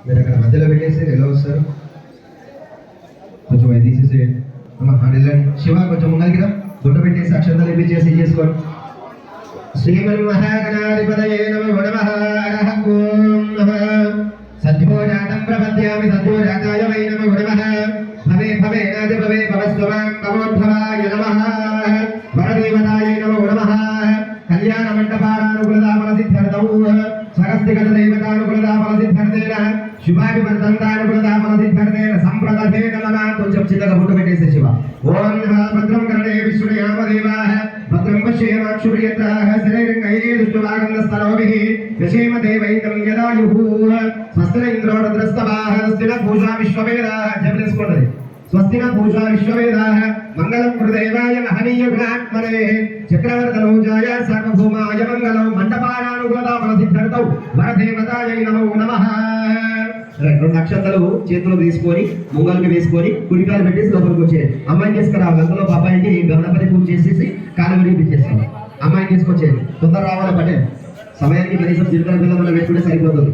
మీరు అక్కడ మధ్యలో పెట్టేసి ఎలా వస్తారు? కొంచెం అది తీసేసేయండి. అమ్మ వెళ్ళండి. శివ కొంచెం ముందరికి రా. గుడ్డ పెట్టేసి అక్షంతలు ఇప్పించేసి చేసుకోండి. శ్రీమన్ మహాగణాధిపతయే నమః నమః ఓం నమః సద్యోజాతం ప్రపద్యామి సద్యోజాతాయ వై నమః నమః భవే భవే నాది భవే భవస్వమాం భవోద్భవాయ నమః వరదేవతాయ నమః నమః కళ్యాణ మండపారానుకూలతాఫల సిద్ధ్యర్థౌ స్వరస్తిగత దైవతానుకూలతాఫల సిద్ధ్యర్థేన శుభాభివర్ధంతానుకూలతాఫల సిద్ధ్యర్థేన సంప్రదభేన నమః. కొంచెం చిన్నగా గుడ్డ పెట్టేసి శివ. ఓం భద్రం కరణే విష్ణుయామదేవాః భద్రం పశ్యేమాక్షుర్యత్రాః శరైరంగైః దుష్టువాగంధస్తనోభిః యశేమ దేవైతం యదాయుః స్వస్తిన ఇంద్రోరద్రస్తవాః స్వస్తిన పూషా విశ్వవేదాః. జపేసుకోండి. స్వస్తిన పూషా విశ్వవేదాః మంగళం హృదయవాయ మహనీయ గుణాత్మనే చక్రవర్తనోజాయ సార్వభౌమాయ మంగళం మండపారానుకూలతాఫల సిద్ధ్యర్థౌ వరదేవతాయ నమో నమః. రెండు నక్షత్రాలు చేతులు తీసుకొని ముంగల్కి వేసుకొని కుడికాలు పెట్టేసి లోపలికి వచ్చేది. అమ్మాయిని తీసుకురావాలి. అందులో బాబాయికి గణపతి పూజ చేసేసి కాలు విడిపించేస్తాం. అమ్మాయిని తీసుకొచ్చేది. తొందర రావాలి పట్టే సమయానికి కనీసం చిరుకల పిల్లలు పెట్టుకుంటే సరిపోతుంది.